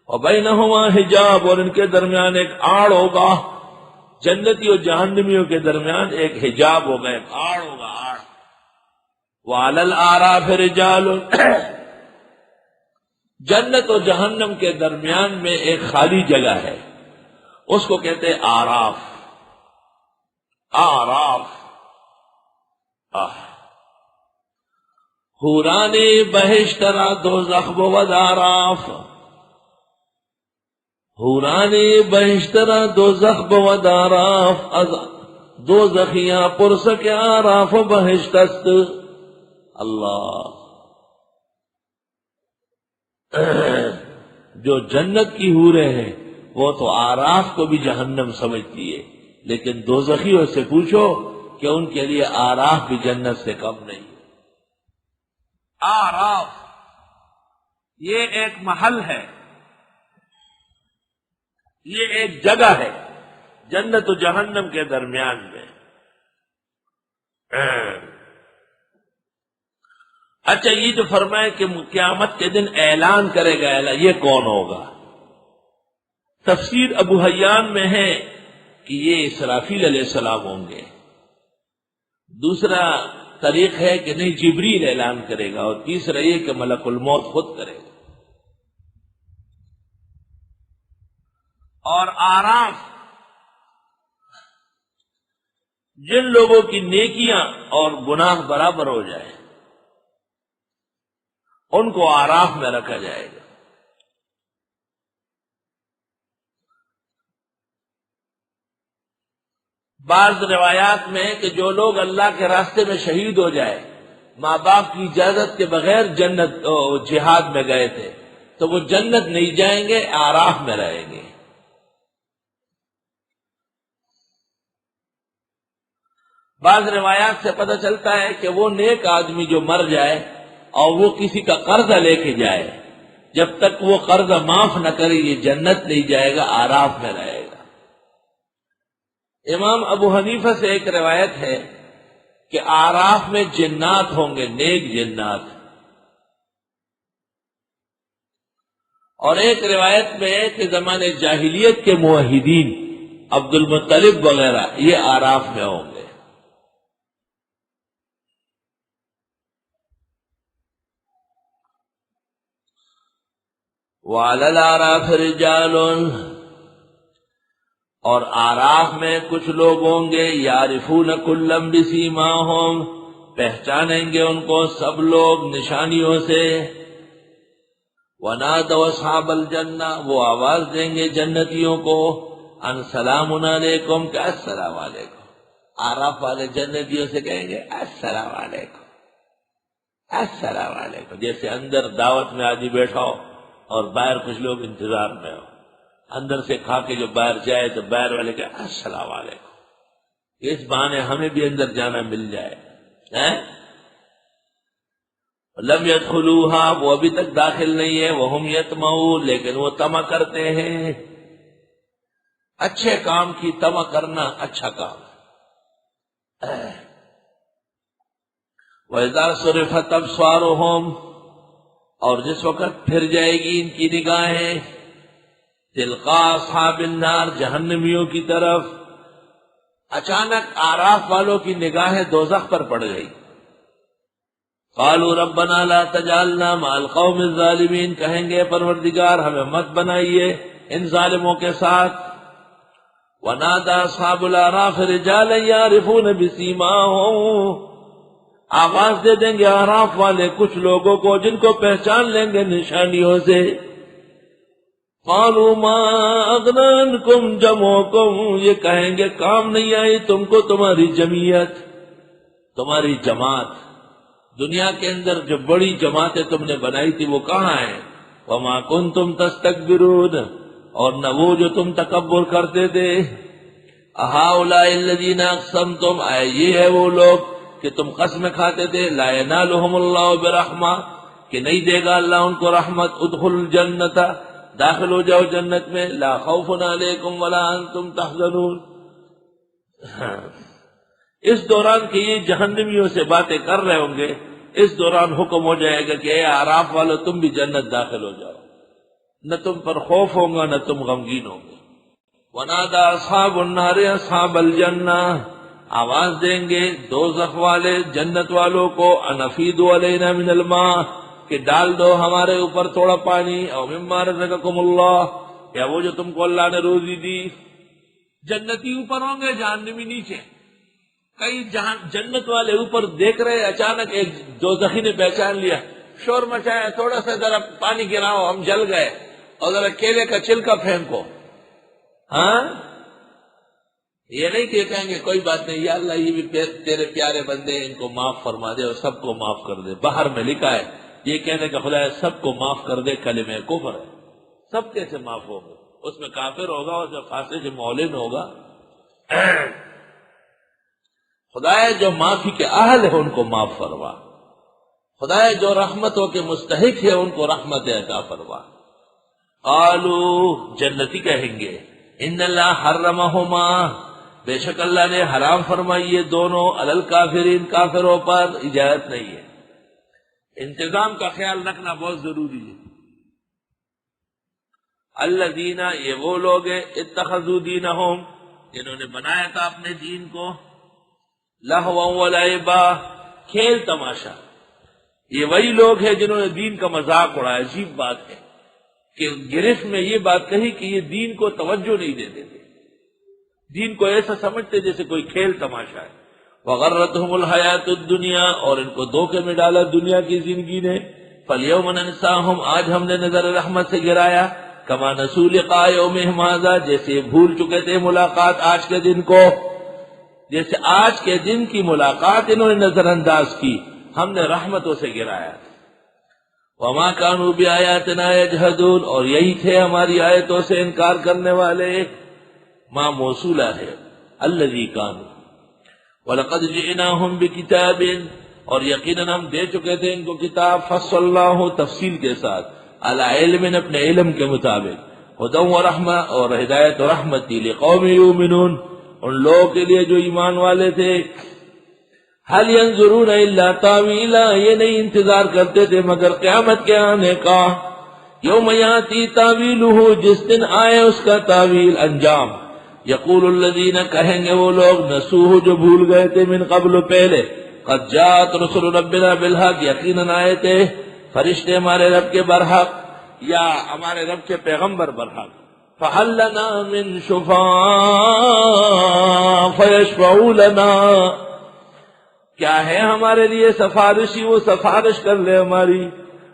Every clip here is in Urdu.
وبینہما حجاب، اور ان کے درمیان ایک آڑ ہوگا، جنتی اور جہنمیوں کے درمیان ایک حجاب ہوگا، ایک آڑ ہوگا، آڑ۔ وعلی الاعراف رجال، جنت اور جہنم کے درمیان میں ایک خالی جگہ ہے، اس کو کہتے ہیں آراف، آراف۔ حورانی بہشترا دوزخ بود آراف، حورانی بہشترا دوزخ بود آراف، دوزخیاں پرسک آراف و بہشت است۔ اللہ، جو جنت کی حوریں ہیں وہ تو آراف کو بھی جہنم سمجھتی ہے، لیکن دوزخیوں سے پوچھو کہ ان کے لیے آراف بھی جنت سے کم نہیں۔ آراف یہ ایک محل ہے، یہ ایک جگہ ہے جنت و جہنم کے درمیان میں۔ اچھا، یہ جو فرمائے کہ قیامت کے دن اعلان کرے گا، یہ کون ہوگا؟ تفسیر ابو حیان میں ہے کہ یہ اسرافیل علیہ السلام ہوں گے، دوسرا طریق ہے کہ نہیں جبریل اعلان کرے گا، اور تیسرا یہ کہ ملک الموت خود کرے گا۔ اور آراف جن لوگوں کی نیکیاں اور گناہ برابر ہو جائے ان کو آراف میں رکھا جائے گا۔ بعض روایات میں ہے کہ جو لوگ اللہ کے راستے میں شہید ہو جائے، ماں باپ کی اجازت کے بغیر جنت جہاد میں گئے تھے، تو وہ جنت نہیں جائیں گے، آراف میں رہیں گے۔ بعض روایات سے پتہ چلتا ہے کہ وہ نیک آدمی جو مر جائے اور وہ کسی کا قرضہ لے کے جائے، جب تک وہ قرضہ معاف نہ کرے یہ جنت نہیں جائے گا، آراف میں رہے گا۔ امام ابو حنیفہ سے ایک روایت ہے کہ آراف میں جنات ہوں گے، نیک جنات، اور ایک روایت میں ہے کہ زمانے جاہلیت کے موحدین عبد المطلب وغیرہ یہ آراف میں ہوں گے۔ وعلی الاعراف رجال، اور آراف میں کچھ لوگ ہوں گے، یعرفون کلا بسیماہم، پہچانیں گے ان کو سب لوگ نشانیوں سے۔ ونادوا اصحاب الجنہ، وہ آواز دیں گے جنتیوں کو، ان سلام علیکم، کہ السلام علیکم۔ آراف والے جنتیوں سے کہیں گے السلام علیکم، السلام علیکم، جیسے اندر دعوت میں آدمی بیٹھا ہو اور باہر کچھ لوگ انتظار میں ہو، اندر سے کھا کے جو باہر جائے تو باہر والے کہ السلام علیکم، اس بہانے ہمیں بھی اندر جانا مل جائے۔ لم يدخلوها، وہ ابھی تک داخل نہیں ہے، وہم یطمعون، لیکن وہ طمع کرتے ہیں۔ اچھے کام کی طمع کرنا اچھا کام ہے۔ وَإِذَا صُرِفَتْ أَبْصَارُهُمْ، اور جس وقت پھر جائے گی ان کی نگاہیں تلقاء اصحاب النار، جہنمیوں کی طرف، اچانک آراف والوں کی نگاہیں دوزخ پر پڑ گئی۔ قالوا ربنا لا تجعلنا مع القوم الظالمین، کہیں گے پروردگار ہمیں مت بنائیے ان ظالموں کے ساتھ۔ ونادى اصحاب الاعراف رجالا يعرفون بسيماهم، آواز دے دیں گے آراف والے کچھ لوگوں کو جن کو پہچان لیں گے نشانیوں سے۔ قالوا ما اغنى عنكم جمعكم، یہ کہیں گے کام نہیں آئی تم کو تمہاری جمعیت، تمہاری جماعت، دنیا کے اندر جو بڑی جماعتیں تم نے بنائی تھی وہ کہاں ہیں؟ وما كنتم تستكبرون، اور نہ وہ جو تم تکبر کرتے تھے۔ اہؤلاء الذین اقسمتم، آئے یہ ہے وہ لوگ کہ تم قسم کھاتے تھے، لا ینالہم اللہ برحمہ، کہ نہیں دے گا اللہ ان کو رحمت، ادخلوا الجنت، داخل ہو جاؤ جنت میں، لا خوف علیکم ولا انتم تحزنون۔ اس دوران کہ یہ جہنمیوں سے باتیں کر رہے ہوں گے، اس دوران حکم ہو جائے گا کہ اے اعراف والو تم بھی جنت داخل ہو جاؤ۔ نہ تم پر خوف ہوگا نہ تم غمگین ہوگے۔ ونادى اصحاب النار اصحاب الجنہ، آواز دیں گے دوزخ والے جنت والوں کو، ان افیدوا علینا من الماء، کہ ڈال دو ہمارے اوپر تھوڑا پانی، او مما رزقکم اللہ، یا وہ جو تم کو اللہ نے روزی دی۔ جنتی اوپر ہوں گے، جہنمی نیچے۔ کئی جنت والے اوپر دیکھ رہے، اچانک ایک دوزخی نے پہچان لیا، شور مچایا، تھوڑا سا ذرا پانی گراؤ، ہم جل گئے، اور ذرا کیلے کا چھلکا پھینکو۔ ہاں، یہ نہیں کہ کہیں گے کوئی بات نہیں یا اللہ یہ بھی تیرے پیارے بندے ہیں، ان کو معاف فرما دے اور سب کو معاف کر دے۔ باہر میں لکھا ہے یہ کہنے کا خدا ہے سب کو معاف کر دے، کلمہ کفر ہے۔ سب کیسے معاف ہوگا؟ اس میں کافر ہوگا، اس میں فاسق معلن ہوگا۔ خدا ہے جو معافی کے اہل ہے ان کو معاف فرما، خدا ہے جو رحمتوں کے مستحق ہے ان کو رحمت عطا فرما۔ قالو، جنتی کہیں گے، ان اللہ حرمہما، بے شک اللہ نے حرام فرمائی یہ دونوں، علی الکافرین، کافروں پر، اجازت نہیں ہے۔ انتظام کا خیال رکھنا بہت ضروری ہے۔ الذین، یہ وہ لوگ ہیں، اتخذوا دینہم، جنہوں نے بنایا تھا اپنے دین کو، لہوا و لعبا، کھیل تماشا۔ یہ وہی لوگ ہیں جنہوں نے دین کا مذاق اڑایا۔ عجیب بات ہے کہ گرفت میں یہ بات کہی کہ یہ دین کو توجہ نہیں دیتے تھے، دین کو ایسا سمجھتے جیسے کوئی کھیل تماشا ہے۔ وغرتہم الحیات الدنیا، اور ان کو دھوکے میں ڈالا دنیا کی زندگی نے۔ فالیوم ننساہم، آج ہم نے نظر رحمت سے گرایا، کما نسوا لقاء یومہم ھذا، جیسے بھول چکے تھے ملاقات آج کے دن کو، جیسے آج کے دن کی ملاقات انہوں نے نظر انداز کی، ہم نے رحمتوں سے گرایا۔ وما كانوا بآیاتنا یجحدون، اور یہی تھے ہماری آیتوں سے انکار کرنے والے۔ ما موصولہ ہے، الذی کانوا، وَلَقَدْ جِئْنَاهُمْ بِكِتَابٍ، اور یقیناً ہم دے چکے تھے ان کو کتاب، فصلناہ، تفصیل کے ساتھ، علی علم، اپنے علم کے مطابق، ہدی و رحمہ، اور ہدایت و رحمت تھی، لقوم یؤمنون، ان لوگوں کے لیے جو ایمان والے تھے۔ هل ينظرون الا تاویلا، یہ نہیں انتظار کرتے تھے مگر قیامت کے آنے کا، یوم یاتی تاویلہ، جس دن آئے اس کا تاویل، انجام۔ یقول الذین، کہیں گے وہ لوگ، نسوہ، جو بھول گئے تھے، من قبل، پہلے، قد جاءت رسل ربنا بالحق، یقیناً آئے تھے فرشتے ہمارے رب کے برحق، یا ہمارے رب کے پیغمبر برحق۔ فہل لنا من شفاء فیشفعوا لنا، کیا ہے ہمارے لیے سفارشی، وہ سفارش کر لے ہماری،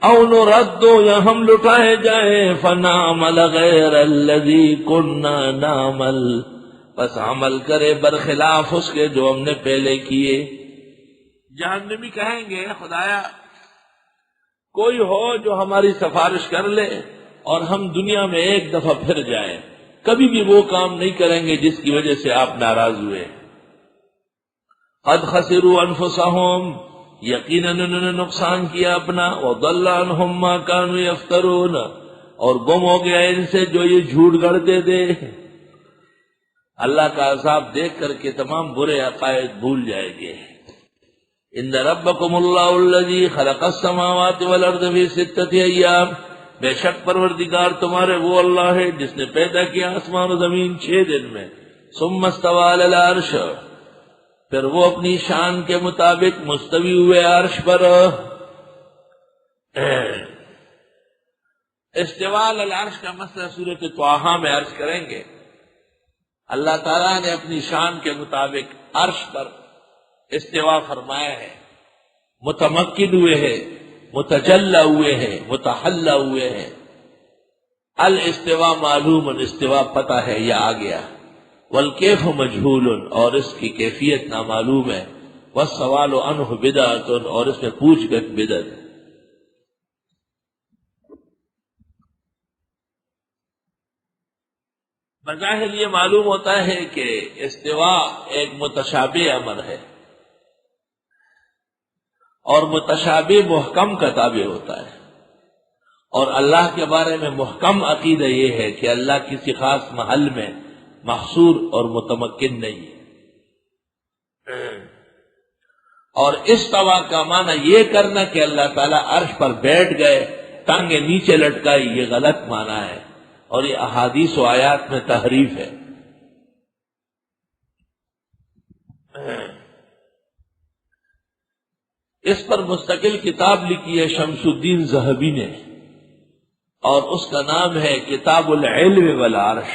او نرد، یا ہم لٹائے جائیں، فنعمل غیر الذی کننا نعمل، بس عمل کرے برخلاف اس کے جو ہم نے پہلے کیے۔ جہنمی کہیں گے خدایا کوئی ہو جو ہماری سفارش کر لے اور ہم دنیا میں ایک دفعہ پھر جائیں، کبھی بھی وہ کام نہیں کریں گے جس کی وجہ سے آپ ناراض ہوئے۔ قد خسروا انفسهم، یقیناً انہوں نے نقصان کیا اپنا، وضل عنہم ما كانوا یفترون، اور گم ہو گیا ان سے جو یہ جھوٹ گڑتے تھے۔ اللہ کا عذاب دیکھ کر کے تمام برے عقائد بھول جائیں گے۔ ان ربکم اللہ الذی خلق السماوات والارض فی 6 ایام، بے شک پروردگار تمہارے وہ اللہ ہے جس نے پیدا کیا آسمان و زمین 6 دن میں، ثم استوى علی العرش، پھر وہ اپنی شان کے مطابق مستوی ہوئے عرش پر۔ استواء علی العرش کا مسئلہ سورۃ طٰہٰ میں عرض کریں گے۔ اللہ تعالیٰ نے اپنی شان کے مطابق عرش پر استواء فرمایا ہے، متمکن ہوئے ہیں، متجلی ہوئے ہیں، متحلی ہوئے ہیں۔ الاستواء معلوم، الاستواء پتہ ہے یا آ گیا، والکیف مجہول، اور اس کی کیفیت نامعلوم ہے، والسوال عنہ بدعۃ، اور اس میں پوچھ گچھ بدعت ہے۔ بظاہر یہ معلوم ہوتا ہے کہ استواء ایک متشابہ امر ہے، اور متشابہ محکم کا تابع ہوتا ہے، اور اللہ کے بارے میں محکم عقیدہ یہ ہے کہ اللہ کسی خاص محل میں محصور اور متمکن نہیں ہے۔ اور استوا کا معنی یہ کرنا کہ اللہ تعالیٰ عرش پر بیٹھ گئے، ٹانگیں نیچے لٹکائی، یہ غلط معنی ہے اور یہ احادیث و آیات میں تحریف ہے۔ اس پر مستقل کتاب لکھی ہے شمس الدین ذہبی نے، اور اس کا نام ہے کتاب العلم والعرش۔